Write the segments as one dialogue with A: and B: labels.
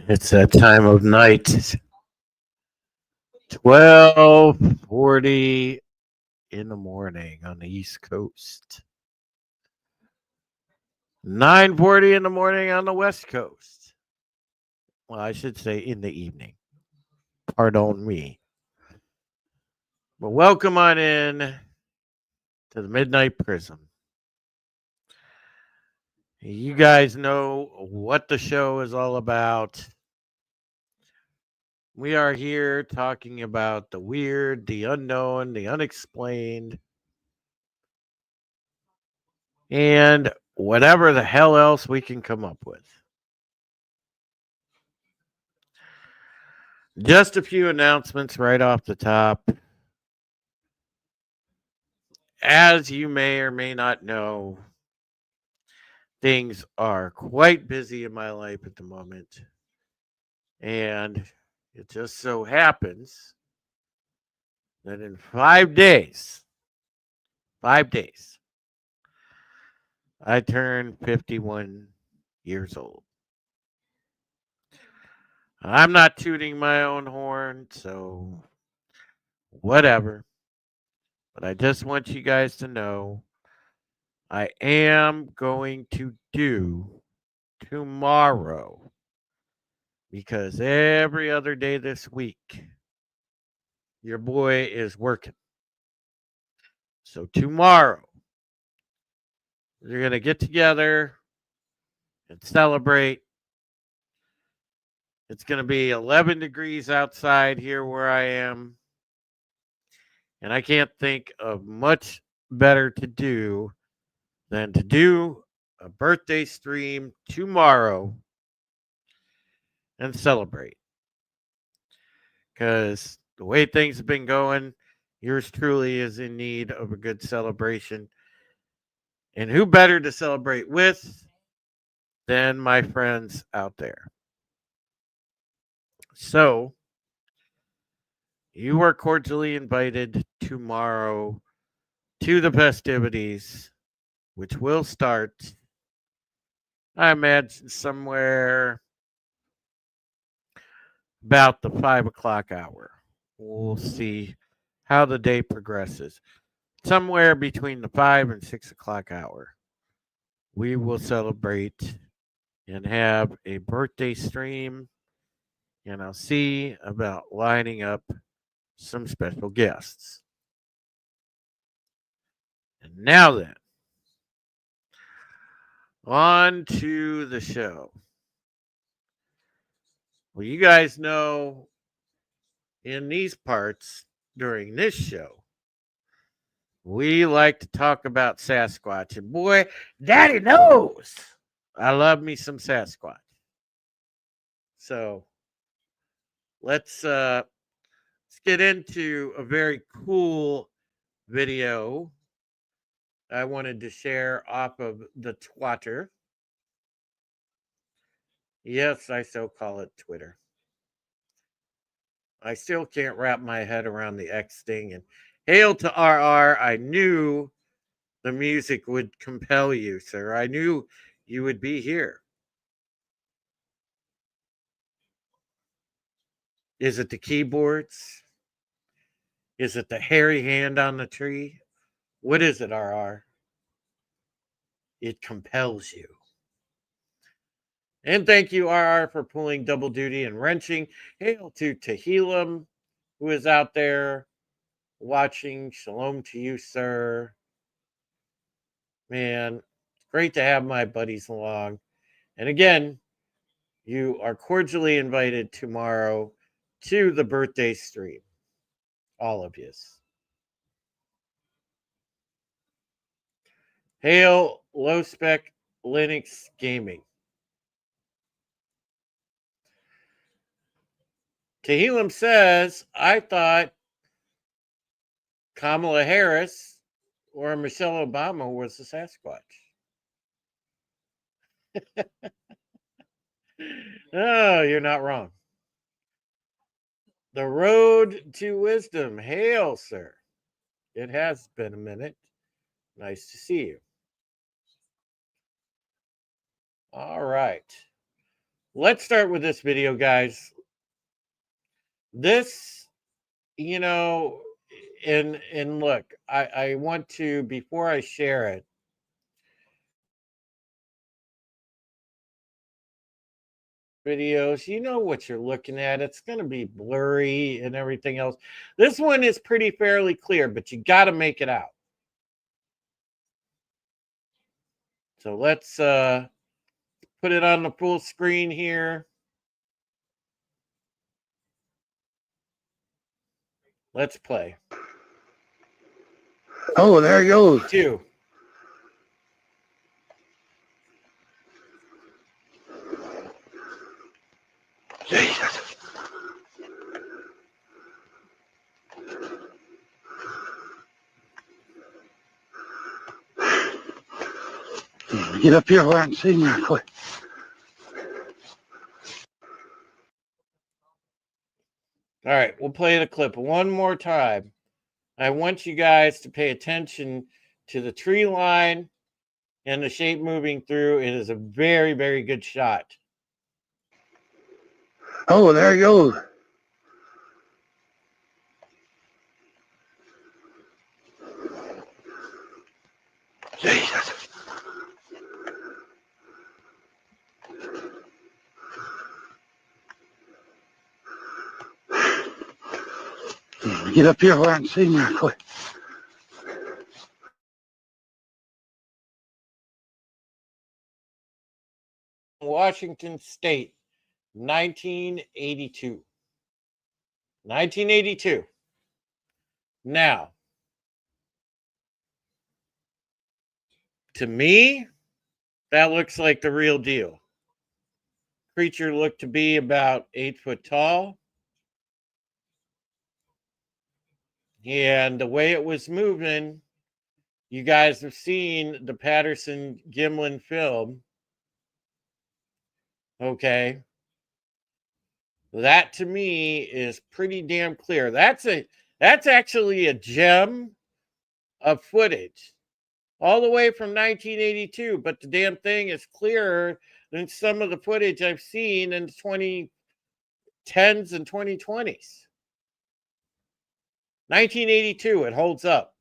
A: It's that time of night. 12:40 in the morning on the East Coast. 9:40 in the morning on the West Coast. Well, I should say in the evening. Pardon me. But welcome on in to the Midnight Prism. You guys know what the show is all about. We are here talking about the weird, the unknown, the unexplained, and whatever the hell else we can come up with. Just a few announcements right off the top. As you may or may not know, things are quite busy in my life at the moment. And it just so happens that in 5 days, I turn 51 years old. I'm not tooting my own horn, so whatever. But I just want you guys to know I am going to do tomorrow, because every other day this week, your boy is working. So tomorrow, we're going to get together and celebrate. It's going to be 11 degrees outside here where I am. And I can't think of much better to do than to do a birthday stream tomorrow and celebrate. Because the way things have been going, yours truly is in need of a good celebration. And who better to celebrate with than my friends out there? So, you are cordially invited tomorrow to the festivities, which will start, I imagine, somewhere about the 5 o'clock hour. We'll see how the day progresses. Somewhere between the 5 and 6 o'clock hour, we will celebrate and have a birthday stream, and I'll see about lining up some special guests. And now then, on to the show. Well, you guys know in these parts during this show, we like to talk about Sasquatch. And boy, Daddy knows I love me some Sasquatch. So let's get into a very cool video I wanted to share off of the Twitter. Yes, I so call it Twitter. I still can't wrap my head around the X thing. And hail to RR. I knew the music would compel you, sir. I knew you would be here. Is it the keyboards? Is it the hairy hand on the tree? What is it, RR? It compels you. And thank you, RR, for pulling double duty and wrenching. Hail to Tehillim, who is out there watching. Shalom to you, sir. Man, it's great to have my buddies along. And again, you are cordially invited tomorrow to the birthday stream. All of you. Hail low spec Linux gaming. Tehillim says, I thought Kamala Harris or Michelle Obama was the Sasquatch. Oh, you're not wrong. The road to wisdom. Hail, sir. It has been a minute. Nice to see you. All right. Let's start with this video, guys. This, you know, and look, I want to, before I share it, videos, you know what you're looking at. It's going to be blurry and everything else. This one is pretty fairly clear, but you got to make it out. So let's put it on the full screen here. Let's play.
B: Oh, there he goes.
A: 2.
B: Jesus. Get up here where I can see him real quick.
A: All right, we'll play the clip one more time. I want you guys to pay attention to the tree line and the shape moving through. It is a very, very good shot.
B: Oh, there he goes. Jesus. Get up here where I can see him real quick.
A: Washington State, 1982. 1982. Now, to me, that looks like the real deal. Creature looked to be about 8 foot tall. And the way it was moving, you guys have seen the Patterson Gimlin film. Okay. That to me is pretty damn clear. That's actually a gem of footage. All the way from 1982, but the damn thing is clearer than some of the footage I've seen in the 2010s and 2020s. 1982, it holds up.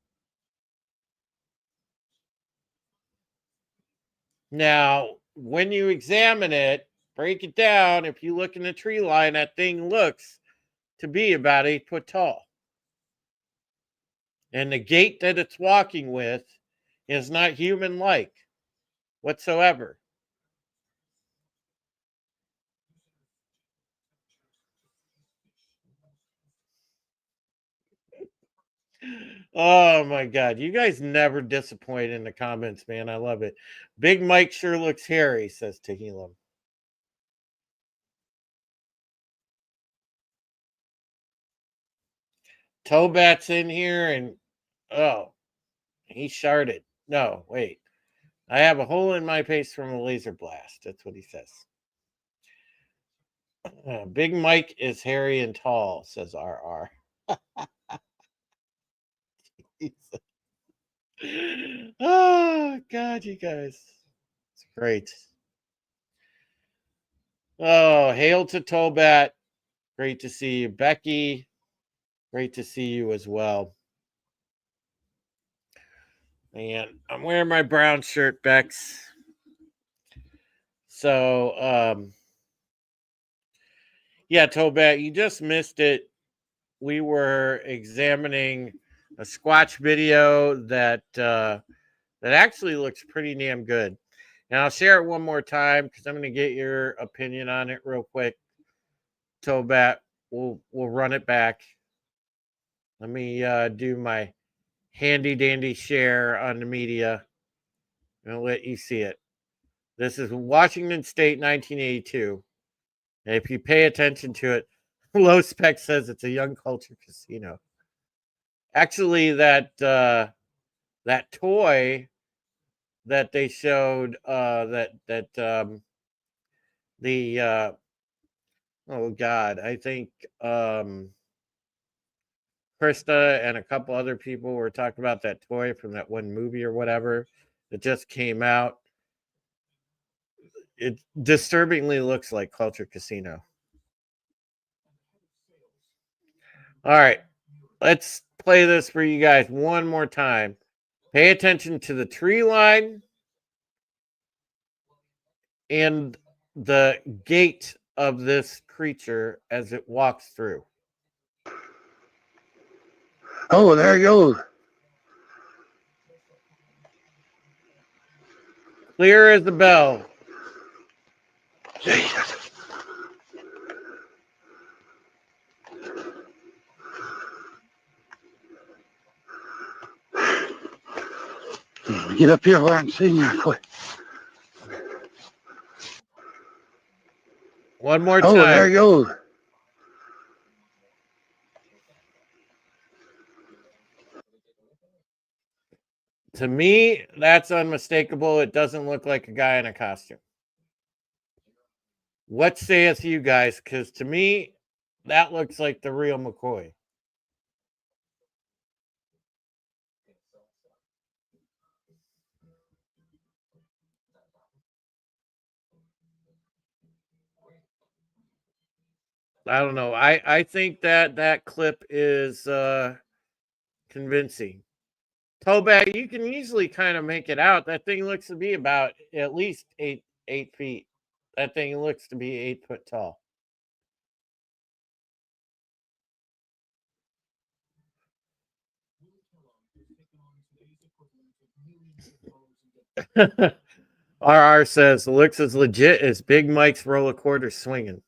A: Now, when you examine it, break it down, if you look in the tree line, that thing looks to be about 8 foot tall. And the gait that it's walking with is not human-like whatsoever. Oh my God. You guys never disappoint in the comments, man. I love it. Big Mike sure looks hairy, says Tehillim. Tobat's in here and oh, he sharded. No, wait. I have a hole in my face from a laser blast. That's what he says. Big Mike is hairy and tall, says RR. Oh God, you guys. It's great. Oh, hail to Tobat. Great to see you. Becky, great to see you as well. And I'm wearing my brown shirt, Bex. So, yeah, Tobat, you just missed it. We were examining a Squatch video that actually looks pretty damn good. And I'll share it one more time because I'm going to get your opinion on it real quick. Tobat, we'll run it back. Let me do my handy dandy share on the media. I'll let you see it. This is Washington State, 1982. And if you pay attention to it, Low Spec says it's a young culture casino. Actually, that toy that they showed, oh God, I think Krista and a couple other people were talking about that toy from that one movie or whatever that just came out. It disturbingly looks like Culture Casino. All right, let's play this for you guys one more time. Pay attention to the tree line and the gait of this creature as it walks through.
B: Oh, there he goes.
A: Clear as the bell.
B: Jesus. Get up here where I can see you quick.
A: One more
B: Oh, there
A: time.
B: he goes.
A: To me, that's unmistakable. It doesn't look like a guy in a costume. What saith you guys? Because to me, that looks like the real McCoy. I don't know. I think that clip is convincing. Toback, you can easily kind of make it out. That thing looks to be about at least 8 feet. That thing looks to be 8 foot tall. RR says looks as legit as Big Mike's roller quarter swinging.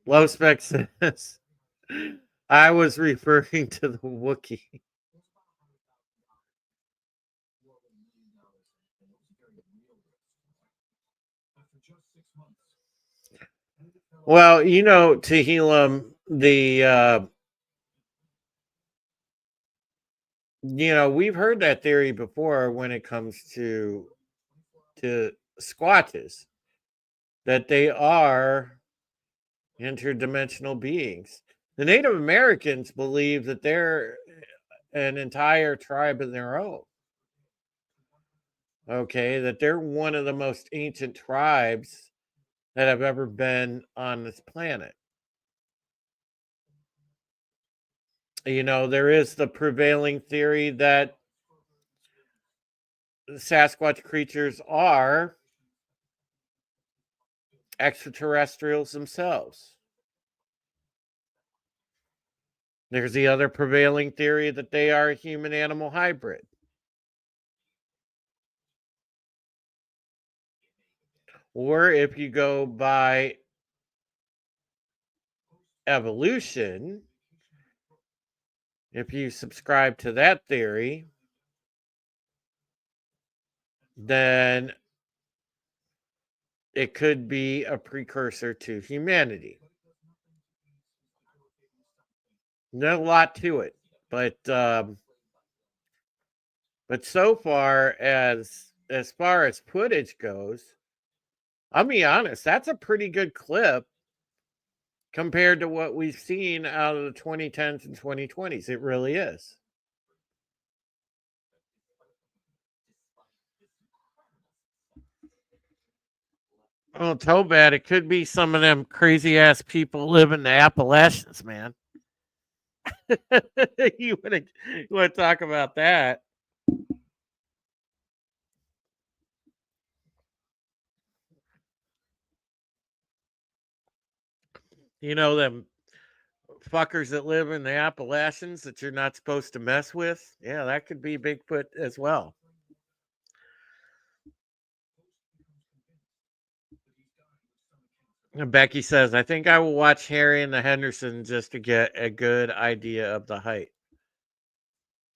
A: Low Spec says I was referring to the Wookiee. Well, you know, Tehillim, we've heard that theory before when it comes to Squatches, that they are interdimensional beings. The Native Americans believe that they're an entire tribe of their own. Okay, that they're one of the most ancient tribes that have ever been on this planet. You know, there is the prevailing theory that Sasquatch creatures are extraterrestrials themselves. There's the other prevailing theory that they are a human animal hybrid. Or if you go by evolution, if you subscribe to that theory, then it could be a precursor to humanity. There's a lot to it, but so far as footage goes, I'll be honest, that's a pretty good clip compared to what we've seen out of the 2010s and 2020s. It really is. Oh, too bad. It could be some of them crazy ass people live in the Appalachians, man. you want to talk about that? You know them fuckers that live in the Appalachians that you're not supposed to mess with? Yeah, that could be Bigfoot as well. And Becky says, I think I will watch Harry and the Hendersons just to get a good idea of the height.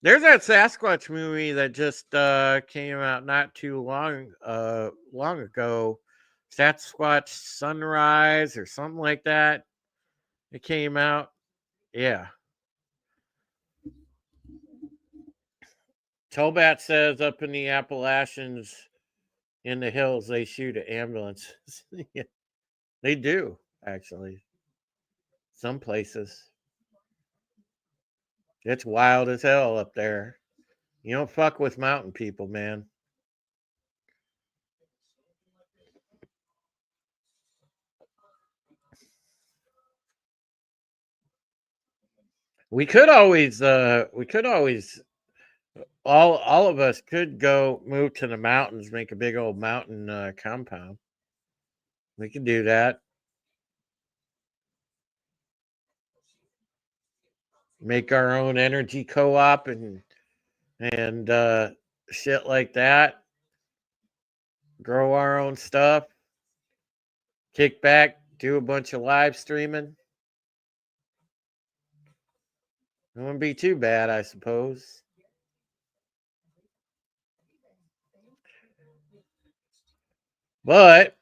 A: There's that Sasquatch movie that just came out not too long ago. Sasquatch Sunrise or something like that. It came out. Yeah. Tobat says up in the Appalachians in the hills they shoot at ambulances. Yeah, they do, actually. Some places. It's wild as hell up there. You don't fuck with mountain people, man. We could always all of us could go move to the mountains, make a big old mountain compound. We could do that. Make our own energy co-op and shit like that. Grow our own stuff. Kick back, do a bunch of live streaming. It wouldn't be too bad, I suppose. But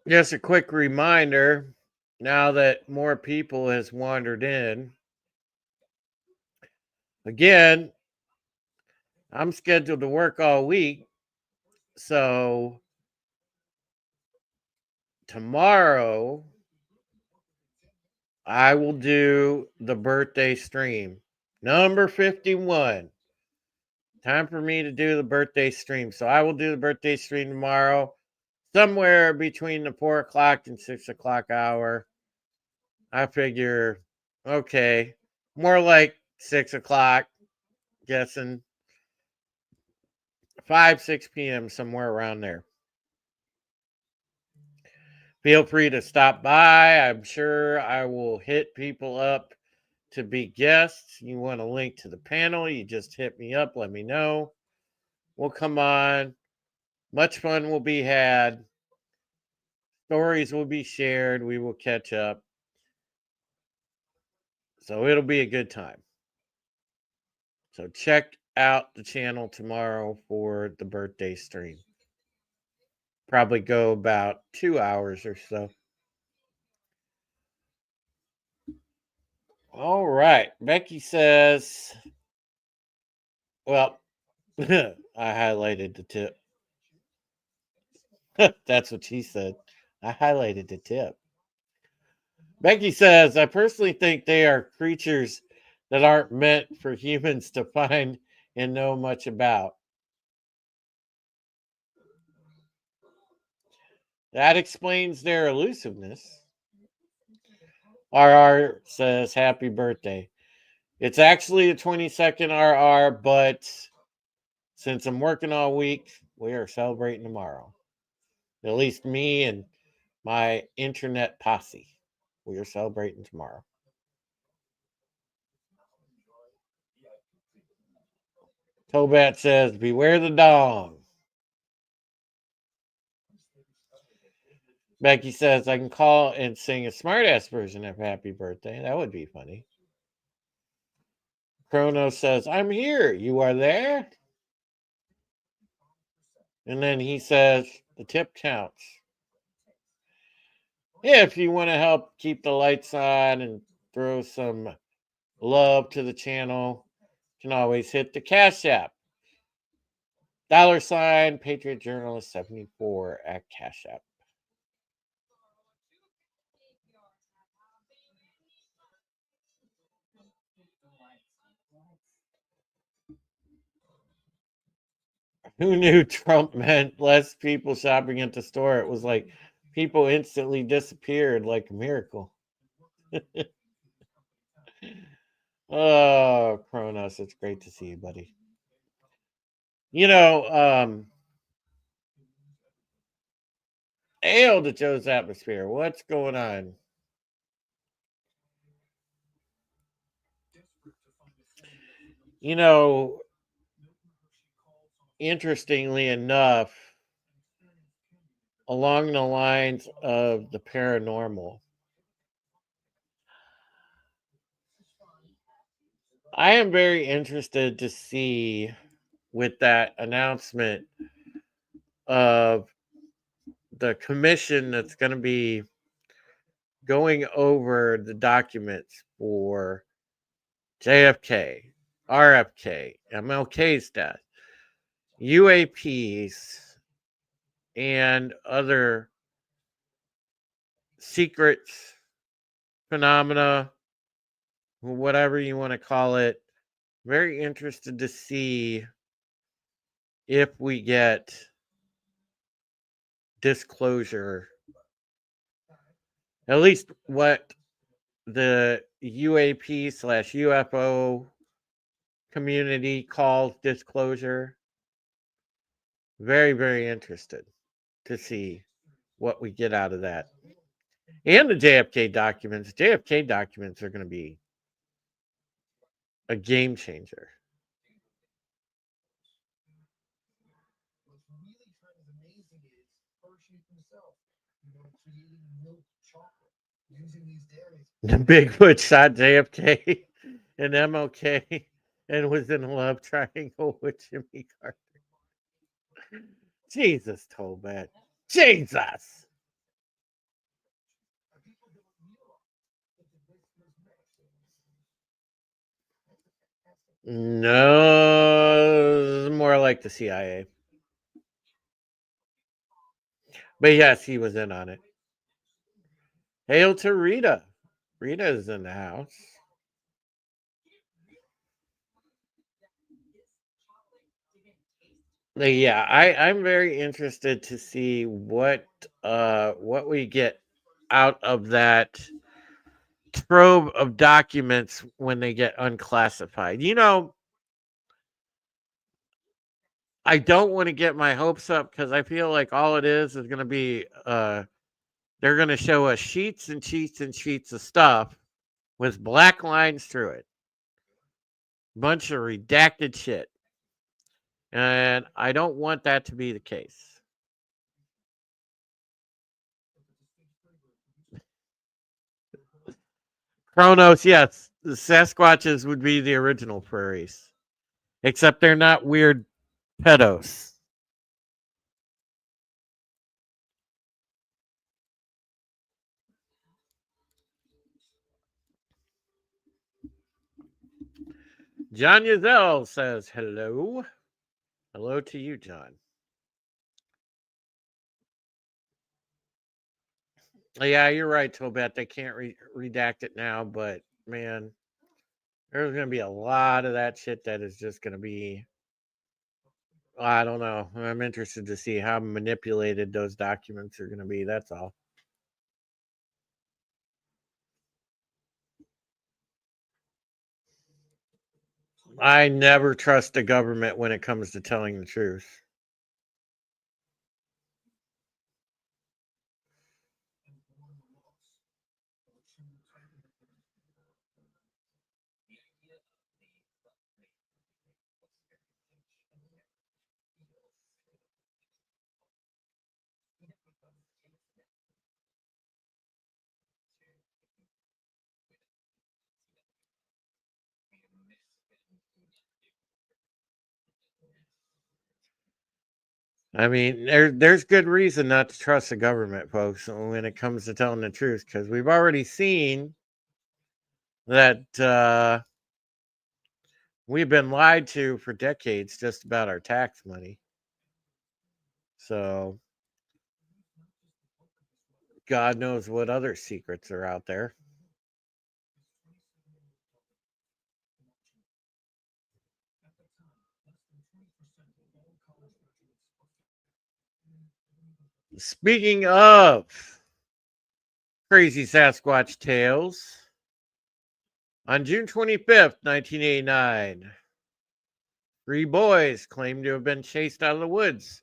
A: just a quick reminder, now that more people has wandered in, again, I'm scheduled to work all week. So tomorrow I will do the birthday stream. Number 51. Time for me to do the birthday stream. So I will do the birthday stream tomorrow, somewhere between the 4 o'clock and 6 o'clock hour. I figure, okay, more like 6 o'clock, guessing 5, 6 p.m., somewhere around there. Feel free to stop by. I'm sure I will hit people up to be guests. You want a link to the panel, you just hit me up, let me know. We'll come on. Much fun will be had. Stories will be shared. We will catch up. So it'll be a good time. So check out the channel tomorrow for the birthday stream. Probably go about 2 hours or so. All right. Becky says, well, I highlighted the tip. That's what she said. I highlighted the tip. Becky says, I personally think they are creatures that aren't meant for humans to find and know much about. That explains their elusiveness. RR says, happy birthday. It's actually the 22nd, RR, but since I'm working all week, we are celebrating tomorrow. At least me and my internet posse. We are celebrating tomorrow. Tobat says, beware the dong. Becky says, I can call and sing a smartass version of Happy Birthday. That would be funny. Chrono says, I'm here. You are there? And then he says, the tip counts. If you want to help keep the lights on and throw some love to the channel, you can always hit the Cash App. $ Patriot Journalist 74 at Cash App. Who knew Trump meant less people shopping at the store? It was like people instantly disappeared like a miracle. Oh, Kronos, it's great to see you, buddy. You know, hail to Joe's atmosphere. What's going on? You know, interestingly enough, along the lines of the paranormal, I am very interested to see with that announcement of the commission that's going to be going over the documents for JFK, RFK, MLK's death, UAPs, and other secrets, phenomena, whatever you want to call it. Very interested to see if we get disclosure At least what the UAP/UFO community calls disclosure. Very, very interested to see what we get out of that. And the JFK documents. JFK documents are going to be a game changer. The Bigfoot shot JFK and MLK and was in a love triangle with Jimmy Carter. Jesus, Tobet. Jesus. No, more like the CIA. But yes, he was in on it. Hail to Rita. Rita is in the house. Yeah, I'm very interested to see what we get out of that trove of documents when they get unclassified. I don't want to get my hopes up because I feel like all it is going to be they're going to show us sheets and sheets and sheets of stuff with black lines through it. Bunch of redacted shit. And I don't want that to be the case. Kronos, yes. The Sasquatches would be the original furries. Except they're not weird pedos. John Yazell says hello. Hello to you, John. Yeah, you're right, Tobet. They can't redact it now, but man, there's going to be a lot of that shit that is just going to be. I don't know. I'm interested to see how manipulated those documents are going to be. That's all. I never trust the government when it comes to telling the truth. I mean, there's good reason not to trust the government, folks, when it comes to telling the truth, because we've already seen that we've been lied to for decades just about our tax money. So, God knows what other secrets are out there. Speaking of crazy Sasquatch tales, on June 25th, 1989, 3 boys claimed to have been chased out of the woods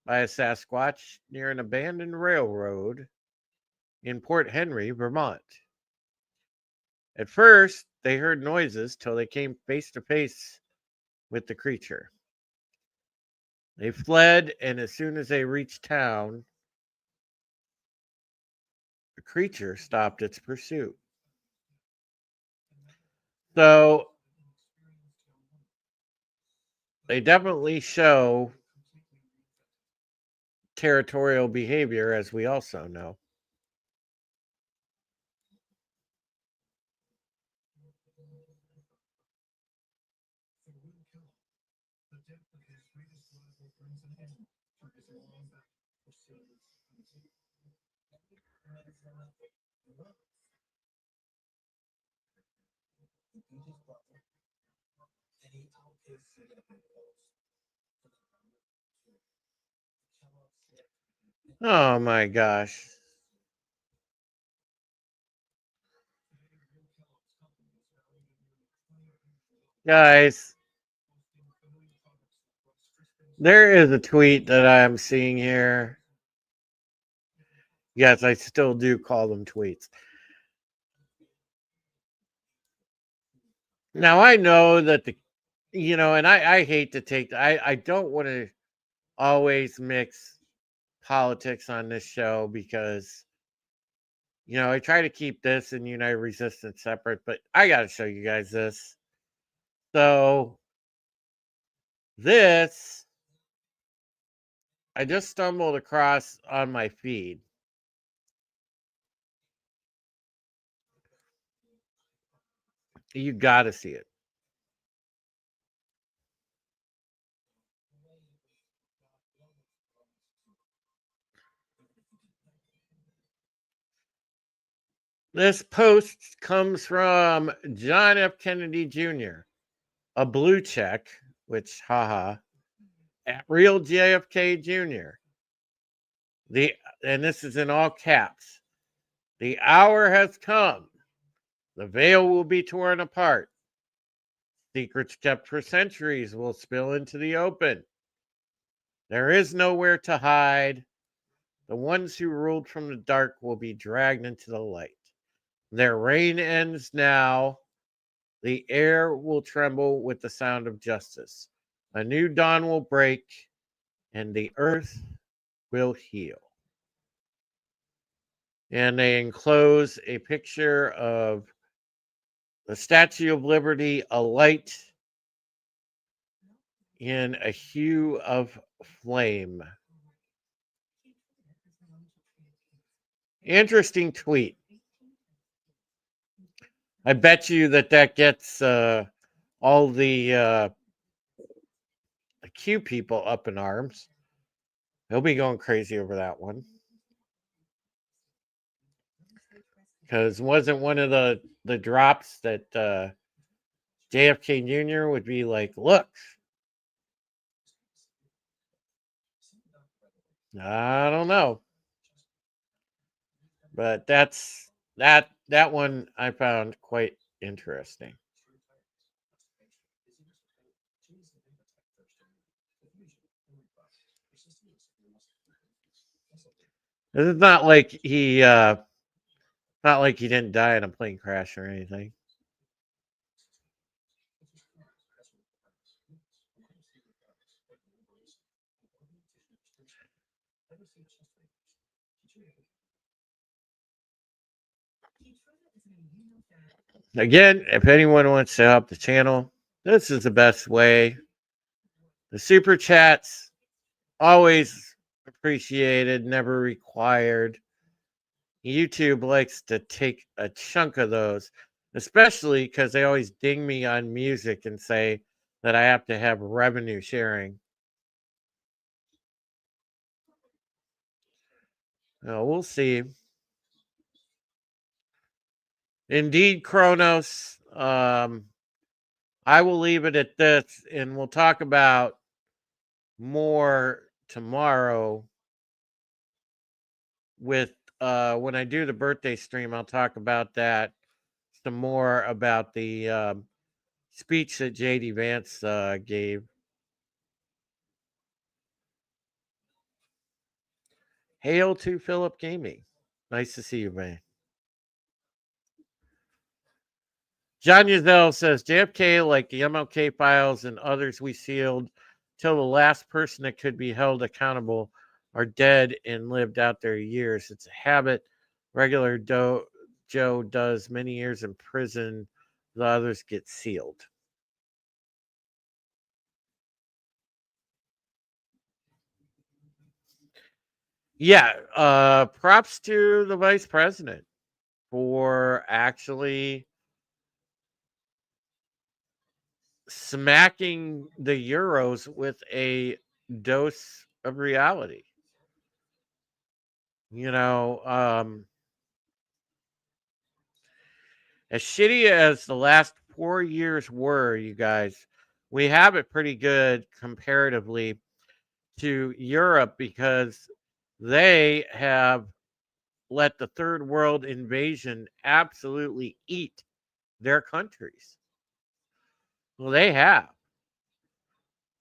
A: by a Sasquatch near an abandoned railroad in Port Henry, Vermont. At first, they heard noises till they came face to face with the creature. They fled, and as soon as they reached town, the creature stopped its pursuit. So they definitely show territorial behavior, as we also know. Oh my gosh. Guys, there is a tweet that I'm seeing here. Yes, I still do call them tweets. Now I know that and I hate to take, I don't want to always mix politics on this show because, I try to keep this and United Resistance separate, but I got to show you guys this. So, this, I just stumbled across on my feed. You got to see it. This post comes from John F. Kennedy Jr., a blue check, which, haha, at real JFK Jr. And this is in all caps. The hour has come. The veil will be torn apart. Secrets kept for centuries will spill into the open. There is nowhere to hide. The ones who ruled from the dark will be dragged into the light. Their reign ends now. The air will tremble with the sound of justice. A new dawn will break, and the earth will heal. And they enclose a picture of the Statue of Liberty alight in a hue of flame. Interesting tweet. I bet you that gets all the Q people up in arms. They'll be going crazy over that one. Because wasn't one of the drops that JFK Jr. would be like, look, I don't know. But that one I found quite interesting. It's not like he didn't die in a plane crash or anything. Again, if anyone wants to help the channel, this is the best way. The super chats, always appreciated, never required. YouTube likes to take a chunk of those, especially because they always ding me on music and say that I have to have revenue sharing. We'll see. Indeed, Kronos. I will leave it at this, and we'll talk about more tomorrow with when I do the birthday stream. I'll talk about that some more about the speech that JD Vance gave. Hail to Philip Gaming. Nice to see you, man. John Yazell says JFK, like the MLK files and others we sealed, till the last person that could be held accountable are dead and lived out their years. It's a habit. Regular Joe does many years in prison. The others get sealed. Yeah, props to the vice president for actually smacking the Euros with a dose of reality. As shitty as the last 4 years were, you guys, we have it pretty good comparatively to Europe because they have let the third world invasion absolutely eat their countries. Well, they have.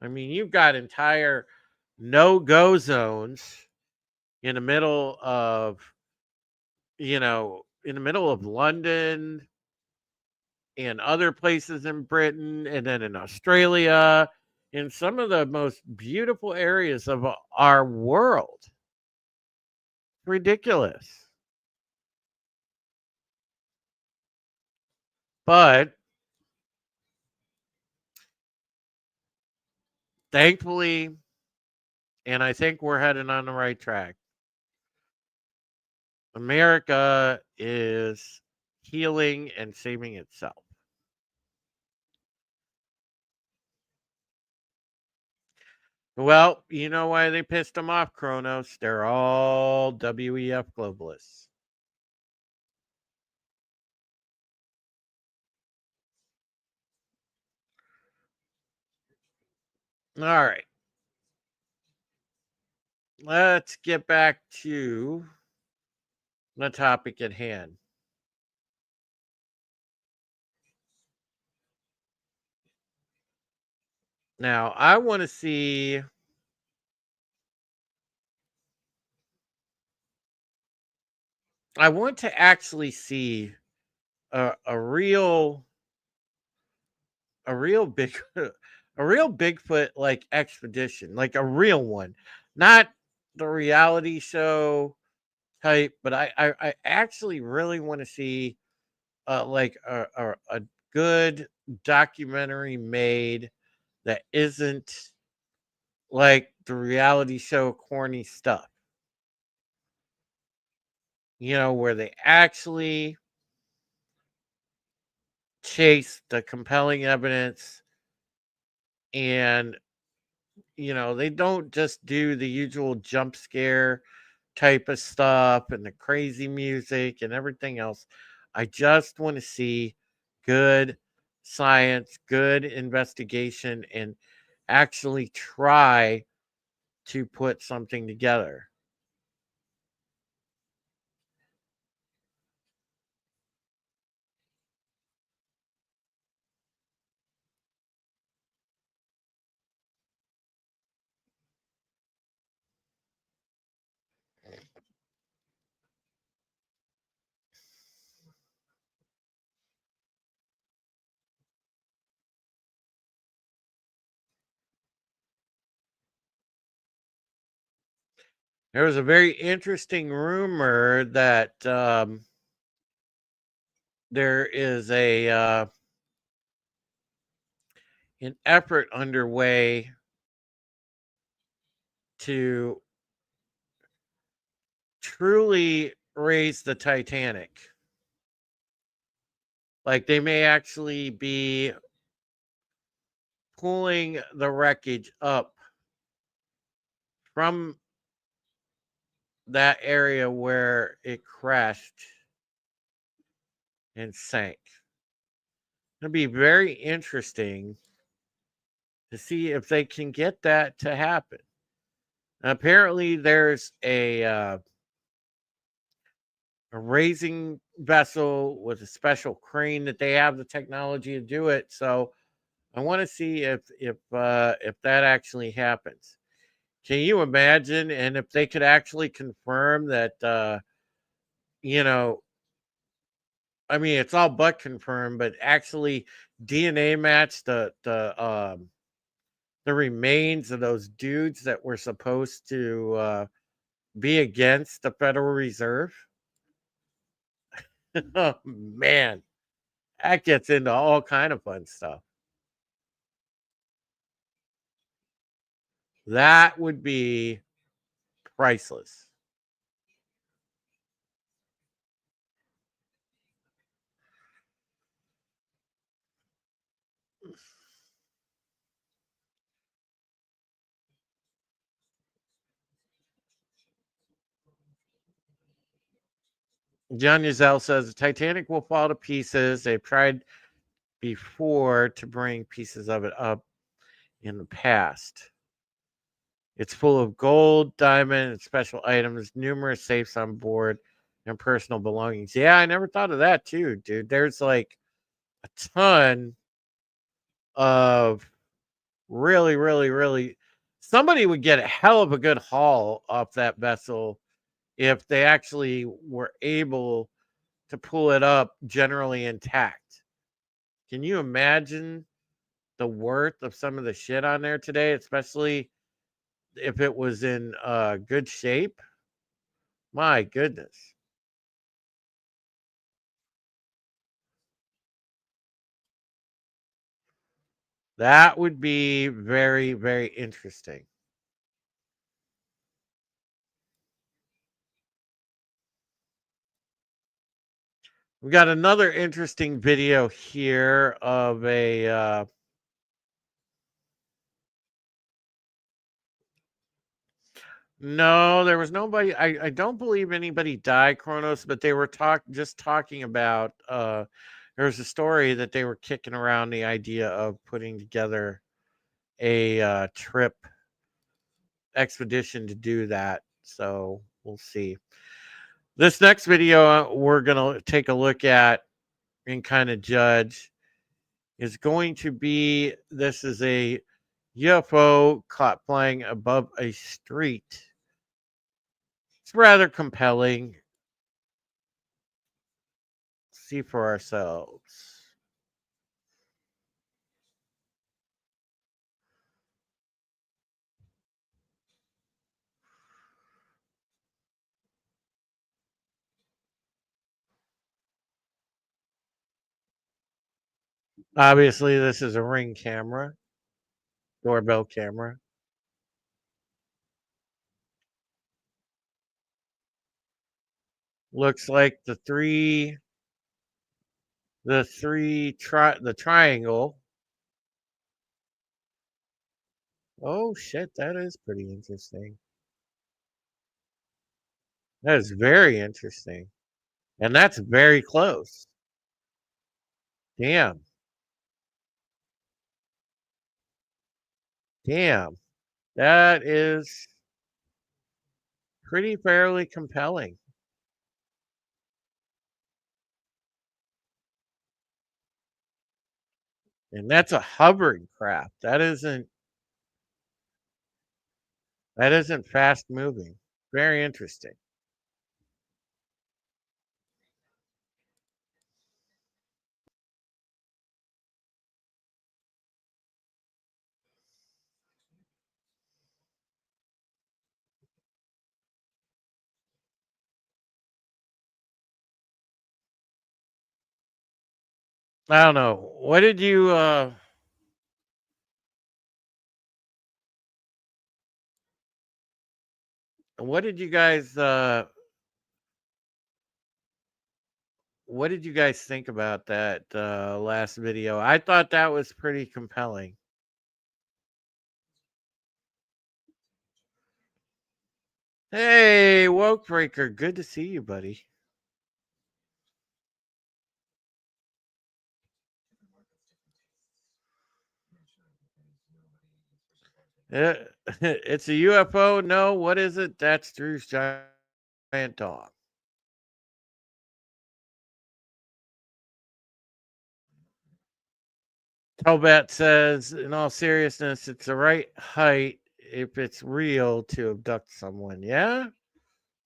A: I mean, you've got entire no-go zones in the middle of, in the middle of London and other places in Britain and then in Australia, in some of the most beautiful areas of our world. Ridiculous. But thankfully, and I think we're heading on the right track, America is healing and saving itself. Well, you know why they pissed them off, Kronos? They're all WEF globalists. All right. Let's get back to the topic at hand. Now, I want to see. I want to actually see a real big a real Bigfoot like expedition, like a real one, not the reality show type, but I actually really want to see like a good documentary made that isn't like the reality show corny stuff. Where they actually chase the compelling evidence and they don't just do the usual jump scare type of stuff and the crazy music and everything else. I just want to see good science, good investigation, and actually try to put something together. There was a very interesting rumor that there is an effort underway to truly raise the Titanic. Like they may actually be pulling the wreckage up from that area where it crashed and sank. It'll be very interesting to see if they can get that to happen. Apparently, there's a raising vessel with a special crane that they have the technology to do it. So I want to see if that actually happens. Can you imagine? And if they could actually confirm that, you know, I mean, it's all but confirmed, but actually DNA match the remains of those dudes that were supposed to be against the Federal Reserve. Oh man, that gets into all kind of fun stuff. That would be priceless. John Yazell says the Titanic will fall to pieces. They've tried before to bring pieces of it up in the past. It's full of gold, diamond, and special items, numerous safes on board, and personal belongings. Yeah, I never thought of that too, dude. There's like a ton of really, really, really. Somebody would get a hell of a good haul off that vessel if they actually were able to pull it up generally intact. Can you imagine the worth of some of the shit on there today, especially if it was in good shape? My goodness. That would be very, very interesting. We got another interesting video here of a no, there was nobody. I don't believe anybody died, Kronos, but they were talking about there's a story that they were kicking around the idea of putting together a trip expedition to do that. So we'll see. This next video we're gonna take a look at and kind of judge is going to be this is a UFO caught flying above a street. It's rather compelling. See for ourselves. Obviously, this is a ring camera, doorbell camera. Looks like the triangle. Oh shit, that is pretty interesting. That is very interesting. And that's very close. Damn. Damn. That is pretty fairly compelling. And that's a hovering craft. That isn't fast moving. Very interesting. I don't know. What did you guys what did you guys think about that last video? I thought that was pretty compelling. Hey, Woke Breaker, good to see you, buddy. Uh, it's a UFO. No, what is it? That's Drew's giant dog. Tobat says, in all seriousness, it's the right height if it's real to abduct someone. Yeah,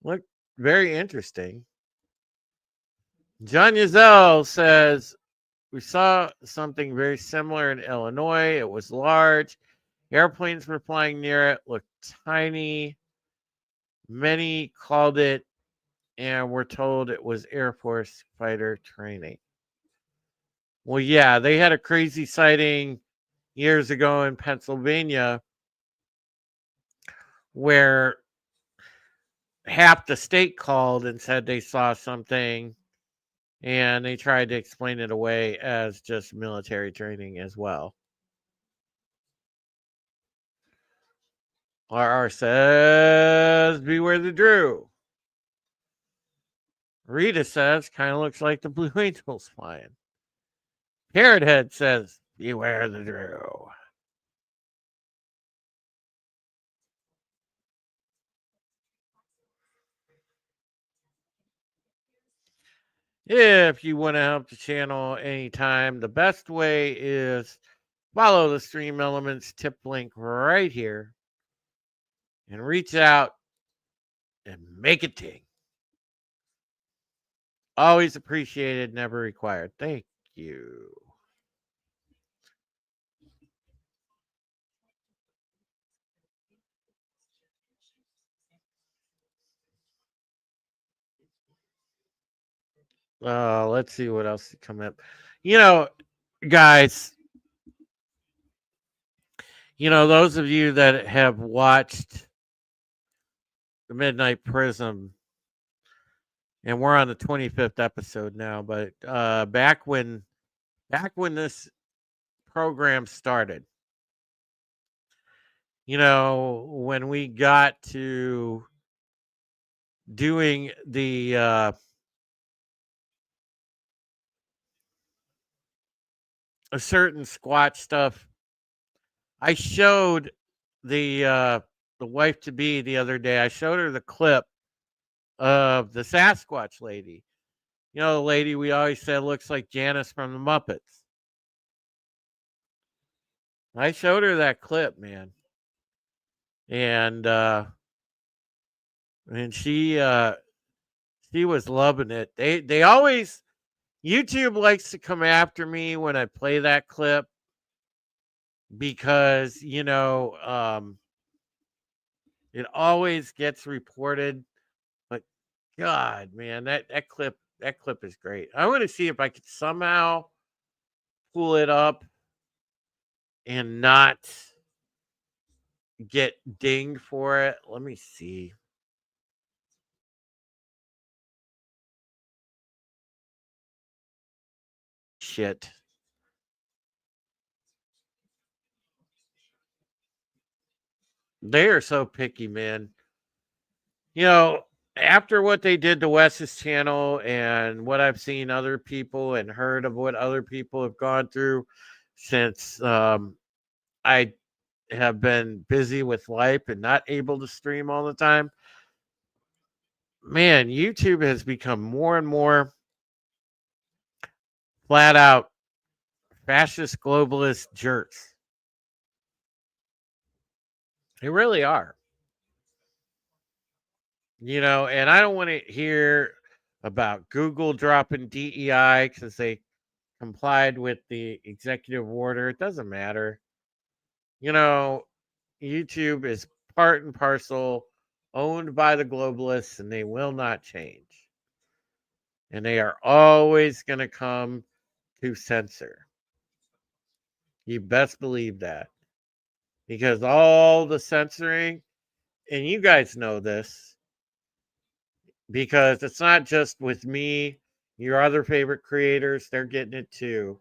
A: look, very interesting. John Yazell says, we saw something very similar in Illinois. It was large. Airplanes were flying near it, looked tiny. Many called it and were told it was Air Force fighter training. Well, yeah, they had a crazy sighting years ago in Pennsylvania where half the state called and said they saw something and they tried to explain it away as just military training as well. RR says, beware the Drew. Rita says, kind of looks like the Blue Angels flying. Parrot Head says, beware the Drew. If you want to help the channel anytime, the best way is follow the Stream Elements tip link right here and reach out and make it ting. Always appreciated, never required. Thank you. Let's see what else to come up. You know, guys, those of you that have watched the Midnight Prism, and we're on the 25th episode now, but back when this program started, when we got to doing the a certain Squatch stuff, I showed the wife to be the other day. I showed her the clip of the Sasquatch lady. The lady we always said looks like Janice from the Muppets. I showed her that clip, man, and she was loving it. They always YouTube likes to come after me when I play that clip because it always gets reported. But God, man, that clip is great. I want to see if I could somehow pull it up and not get dinged for it. Let me see. Shit. They are so picky, man. You know, After what they did to Wes's channel and what I've seen other people and heard of what other people have gone through since I have been busy with life and not able to stream all the time, man, YouTube has become more and more flat out fascist globalist jerks. They really are. And I don't want to hear about Google dropping DEI because they complied with the executive order. It doesn't matter. You know, YouTube is part and parcel owned by the globalists and they will not change. And they are always going to come to censor. You best believe that. Because all the censoring, and you guys know this, because it's not just with me, your other favorite creators, they're getting it too.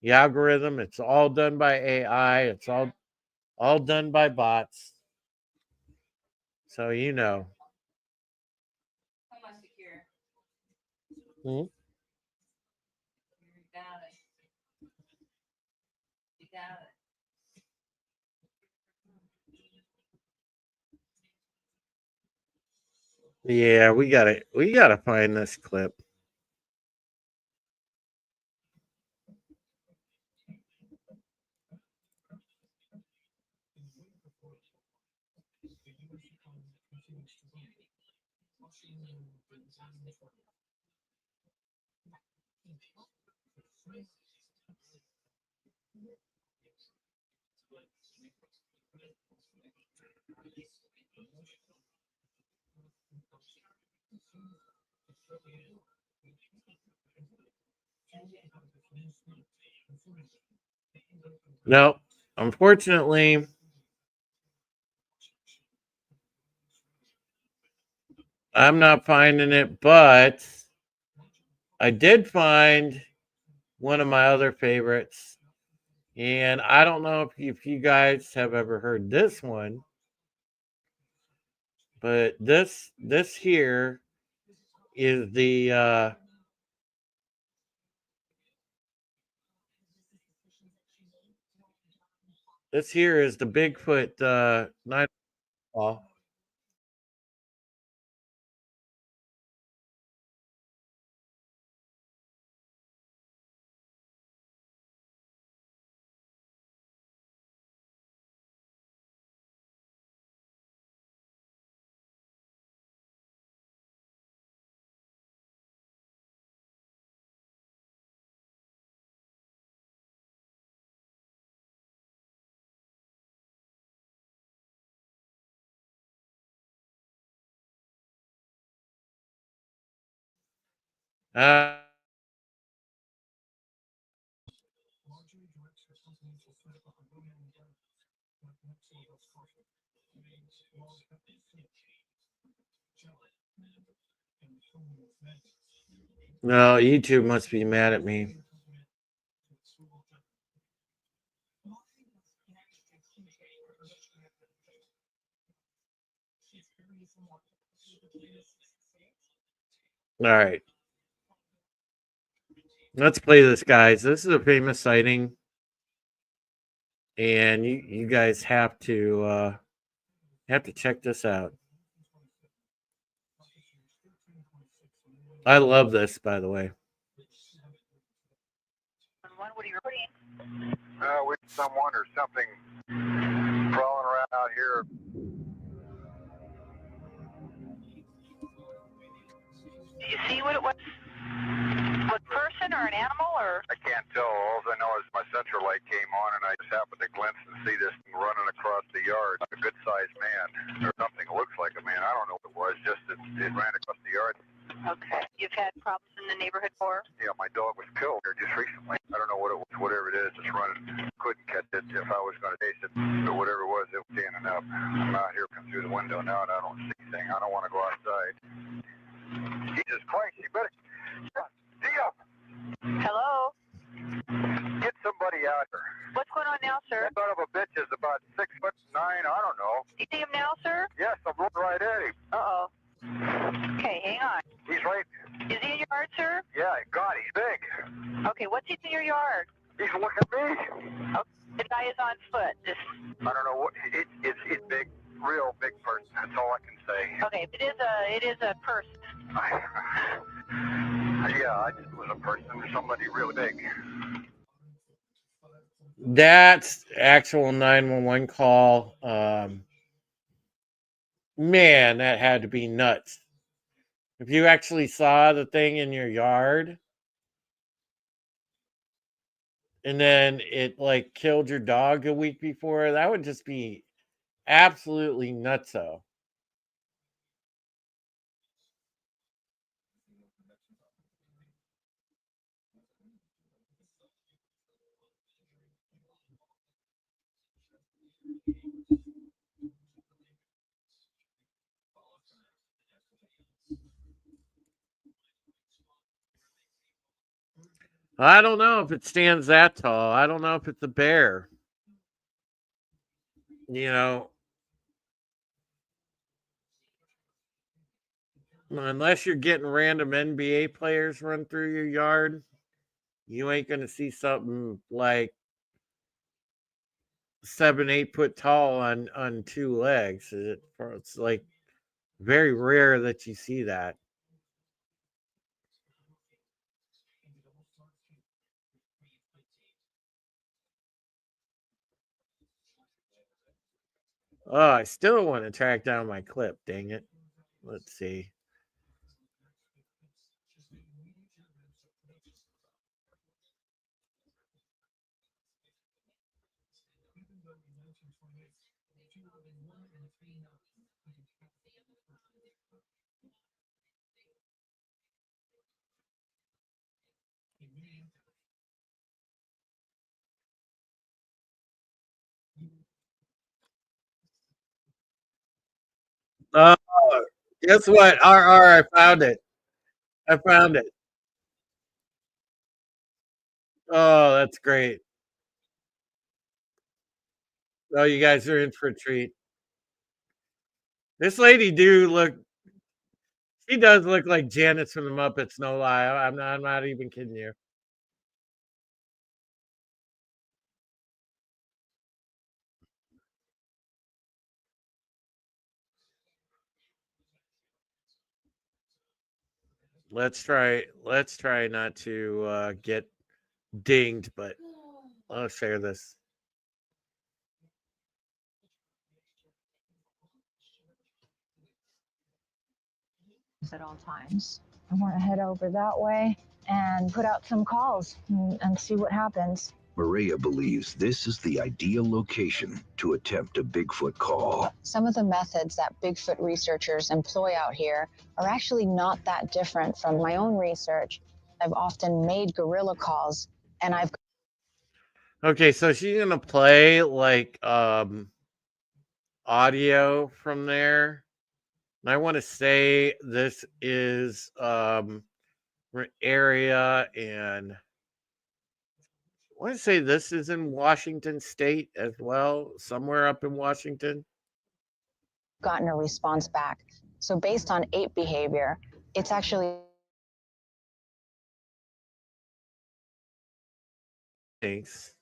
A: The algorithm, it's all done by AI, it's all done by bots. So Hmm? Yeah, we gotta find this clip. No, unfortunately, I'm not finding it, but I did find one of my other favorites. And I don't know if you guys have ever heard this one, but this here is the this here is the Bigfoot nightfall. Uh, no, YouTube must be mad at me. All right. Let's play this, guys. This is a famous sighting. And you guys have to check this out. I love this, by the way.
C: What are you reporting? With someone or something crawling around out here. Did you see what it was? Was a person or an animal or? I can't tell. All I know is my central light came on and I just happened to glimpse and see this thing running across the yard. A good sized man or something that looks like a man. I don't know what it was. Just it ran across the yard. Okay. You've had problems in the neighborhood before? Yeah, my dog was killed here just recently. I don't know what it was. Whatever it is, it's running. Couldn't catch it if I was going to chase it. But whatever it was standing up. I'm out here, come through the window now, and I don't see anything. I don't want to go outside. Jesus Christ, you better... See ya! Hello? Get somebody out here. What's going on now, sir? That son of a bitch is about 6'9". I don't know. You see him now, sir? Yes, I'm looking right at him. Uh-oh. Okay, hang on. He's right. Is he in your yard, sir? Yeah, God, he's big. Okay, what's he in your yard? He's looking at me. Oh, the guy is on foot. I don't know what. It's big, real big person. That's all I can say. Okay, it is a person. Yeah, I just was a person, somebody real big.
A: That's actual 911 call. Man, that had to be nuts. If you actually saw the thing in your yard and then it like killed your dog a week before, that would just be absolutely nutso. I don't know if it stands that tall. I don't know if it's a bear. You know, unless you're getting random NBA players run through your yard, you ain't going to see something like 7, 8 foot tall on two legs. It's like very rare that you see that. Oh, I still want to track down my clip. Dang it. Let's see. Oh, guess what? RR, I found it. I found it. Oh, that's great. Oh, you guys are in for a treat. This lady she does look like Janice from the Muppets, no lie. I'm not even kidding you. Let's try not to get dinged, but I'll share this.
D: At all times. I want to head over that way and put out some calls and see what happens.
E: Maria believes this is the ideal location to attempt a Bigfoot call.
D: Some of the methods that Bigfoot researchers employ out here are actually not that different from my own research. I've often made guerrilla calls, and I've
A: Okay, so she's gonna play like audio from there. And I want to say this is area, and I want to say this is in Washington State as well, somewhere up in Washington.
D: gotten a response back. So based on ape behavior, it's actually
A: Thanks.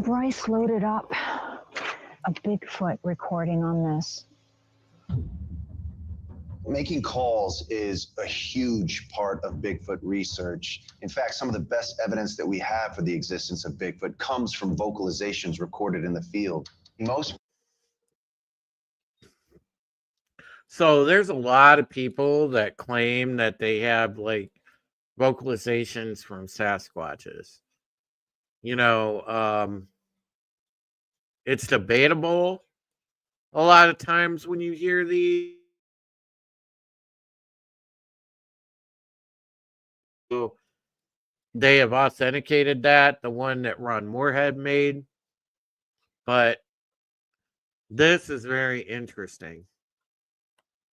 D: Bryce loaded up a Bigfoot recording on this.
F: Making calls is a huge part of Bigfoot research. In fact, some of the best evidence that we have for the existence of Bigfoot comes from vocalizations recorded in the field.
A: So there's a lot of people that claim that they have like vocalizations from Sasquatches. You know, it's debatable a lot of times when you hear these. They have authenticated that, the one that Ron Moorhead made. But this is very interesting.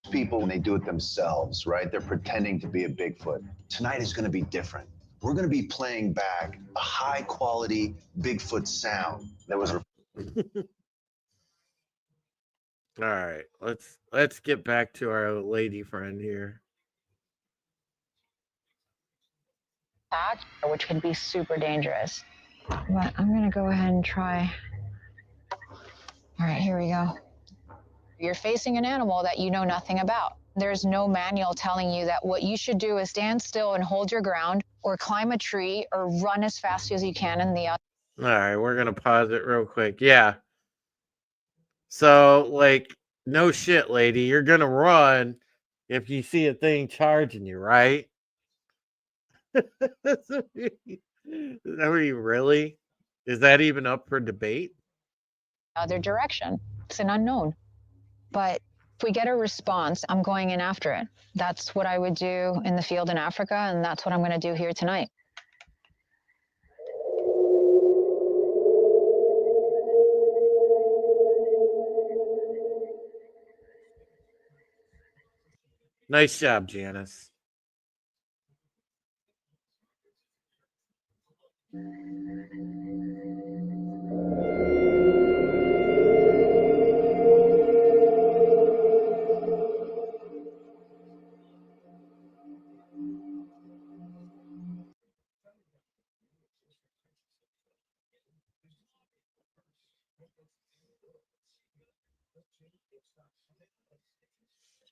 F: People, when they do it themselves, right? They're pretending to be a Bigfoot. Tonight is going to be different. We're going to be playing back a high quality Bigfoot sound that was.
A: All right, let's get back to our lady friend here.
D: Which could be super dangerous. But I'm gonna go ahead and try. All right, here we go. You're facing an animal that you know nothing about. There's no manual telling you that what you should do is stand still and hold your ground, or climb a tree, or run as fast as you can in the.
A: All right, we're gonna pause it real quick. Yeah. So, like, no shit, lady. You're gonna run if you see a thing charging you, right? I mean, really? Is that even up for debate?
D: Other direction. It's an unknown. But if we get a response, I'm going in after it. That's what I would do in the field in Africa, and that's what I'm going to do here tonight.
A: Nice job, Janice.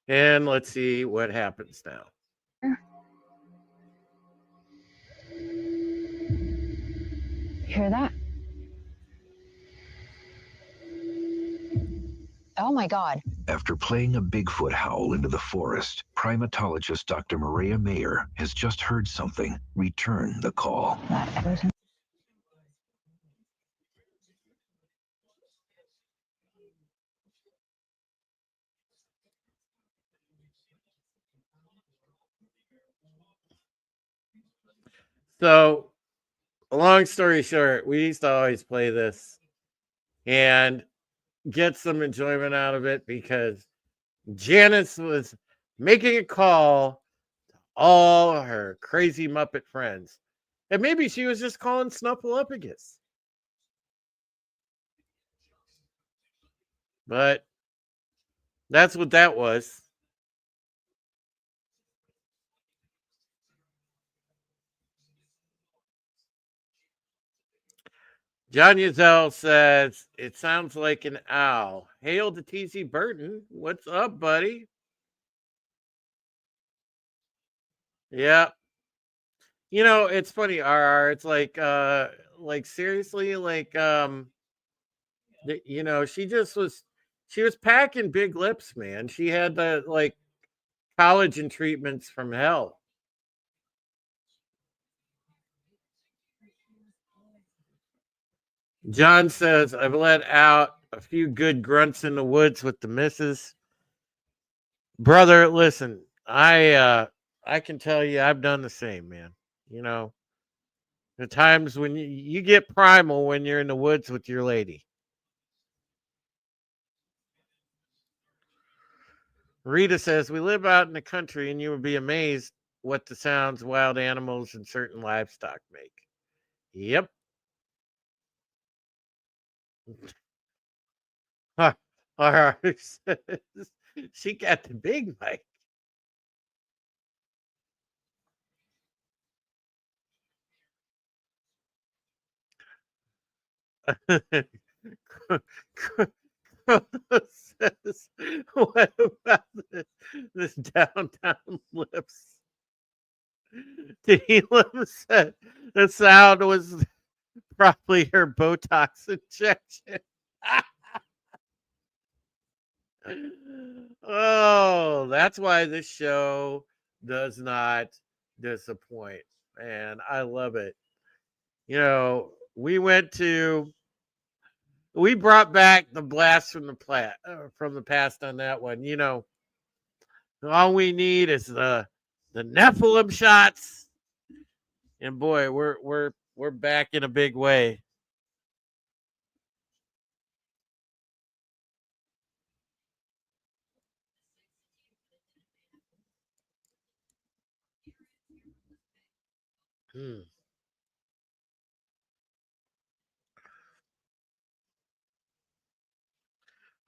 A: And let's see what happens now.
D: Hear that? Oh my God.
E: After playing a Bigfoot howl into the forest, primatologist Dr. Maria Mayer has just heard something return the call.
A: So, long story short, we used to always play this and get some enjoyment out of it because Janice was making a call to all her crazy Muppet friends. And maybe she was just calling Snuffleupagus. But that's what that was. John Yazell says, it sounds like an owl. Hail to TC Burton. What's up, buddy? Yeah. You know, it's funny, RR. It's like seriously, like, you know, she was packing big lips, man. She had the, like, collagen treatments from hell. John says, I've let out a few good grunts in the woods with the missus. Brother, listen, I can tell you I've done the same, man. You know, the times when you get primal when you're in the woods with your lady. Rita says, we live out in the country and you would be amazed what the sounds wild animals and certain livestock make. Yep. Or she got the big mic. Says, what about this downtown lips? Did Elam said the sound was probably her Botox injection. Oh, that's why this show does not disappoint. And I love it. You know, we brought back the blast from the past on that one. You know, all we need is the Nephilim shots, and boy, we're back in a big way. Hmm.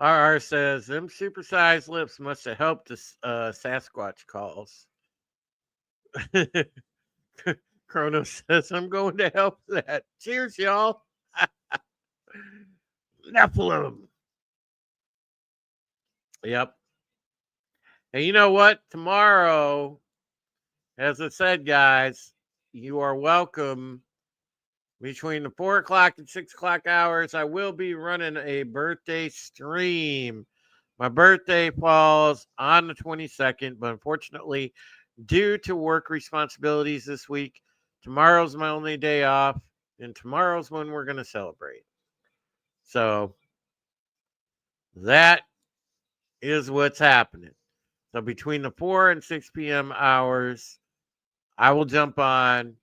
A: RR says them supersized lips must have helped the Sasquatch calls. Kronos says I'm going to help that. Cheers, y'all. Nephilim. Yep. And you know what? Tomorrow, as I said, guys, you are welcome between the 4 o'clock and 6 o'clock hours. I will be running a birthday stream. My birthday falls on the 22nd, but unfortunately, due to work responsibilities this week, tomorrow's my only day off, and tomorrow's when we're going to celebrate. So that is what's happening. So between the 4 and 6 p.m. hours, I will jump on.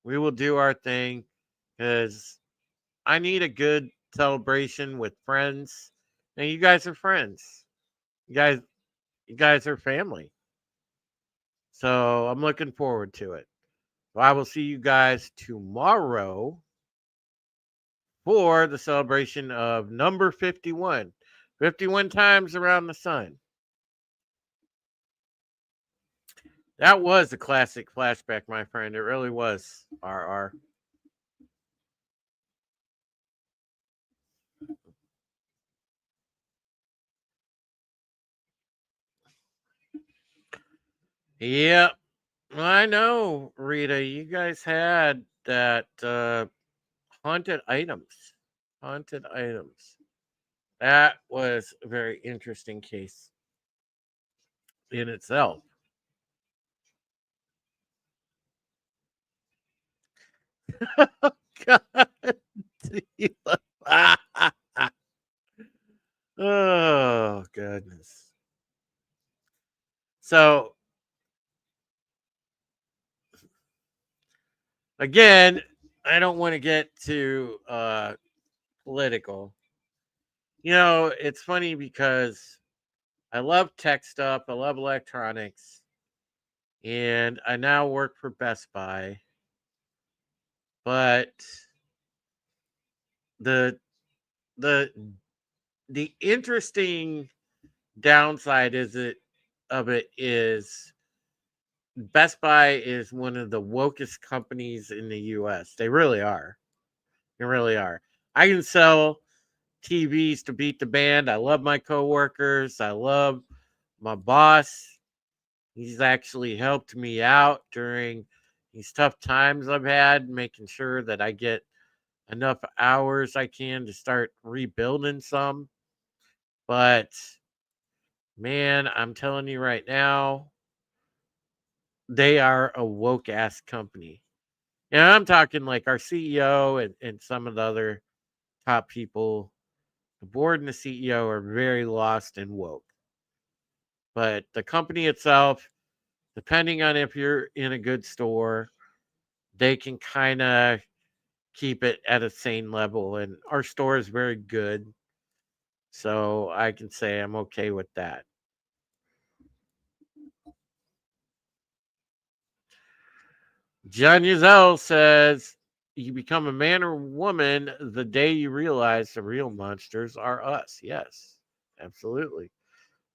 A: We will do our thing because I need a good celebration with friends. And you guys are friends. You guys are family. So I'm looking forward to it. So I will see you guys tomorrow for the celebration of number 51. 51 times around the sun. That was a classic flashback, my friend. It really was. RR. Yep. I know, Rita. You guys had that haunted items. Haunted items. That was a very interesting case in itself. God. Oh, goodness. So, again, I don't want to get too political. You know, it's funny because I love tech stuff, I love electronics, and I now work for Best Buy. But the the the interesting downside of it is Best Buy is one of the wokest companies in the US. They really are. They really are. I can sell TVs to beat the band. I love my coworkers. I love my boss. He's actually helped me out during these tough times I've had, making sure that I get enough hours I can to start rebuilding some. But man, I'm telling you right now, they are a woke ass company. And I'm talking like our CEO and some of the other top people, the board and the CEO, are very lost and woke. But the company itself, depending on if you're in a good store, they can kind of keep it at a sane level. And our store is very good. So I can say I'm okay with that. John Yazell says, you become a man or woman the day you realize the real monsters are us. Yes, absolutely.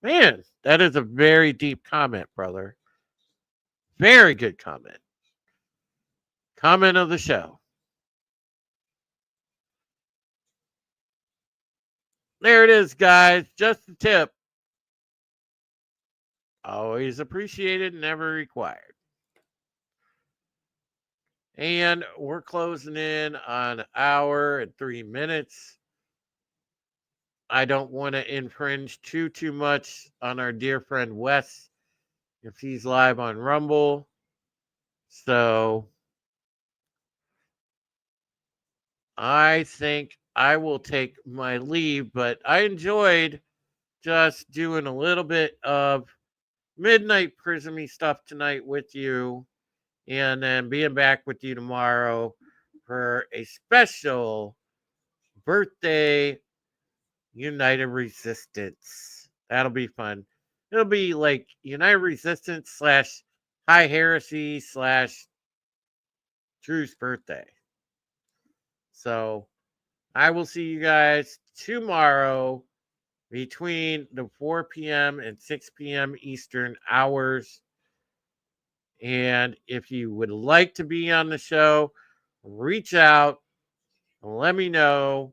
A: Man, that is a very deep comment, brother. Very good comment. Comment of the show. There it is, guys. Just a tip. Always appreciated, never required. And we're closing in on an hour and 3 minutes. I don't want to infringe too much on our dear friend Wes if he's live on Rumble. So I think I will take my leave, but I enjoyed just doing a little bit of Midnight Prism-y stuff tonight with you, and then being back with you tomorrow for a special birthday United Resistance. That'll be fun. It'll be like United Resistance / High Heresy / Drew's birthday. So I will see you guys tomorrow between the 4 p.m. and 6 p.m. Eastern hours. And if you would like to be on the show, reach out and let me know.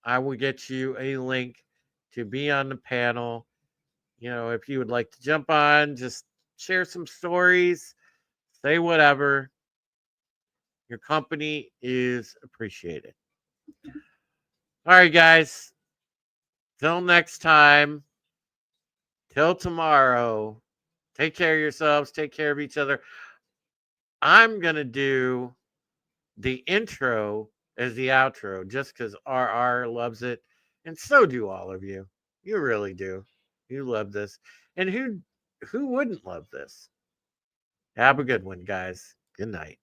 A: I will get you a link to be on the panel. You know, if you would like to jump on, just share some stories, say whatever. Your company is appreciated. All right, guys. Till next time. Till tomorrow. Take care of yourselves. Take care of each other. I'm going to do the intro as the outro just because RR loves it. And so do all of you. You really do. You love this. And who wouldn't love this? Have a good one, guys. Good night.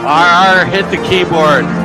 A: RR, hit the keyboard.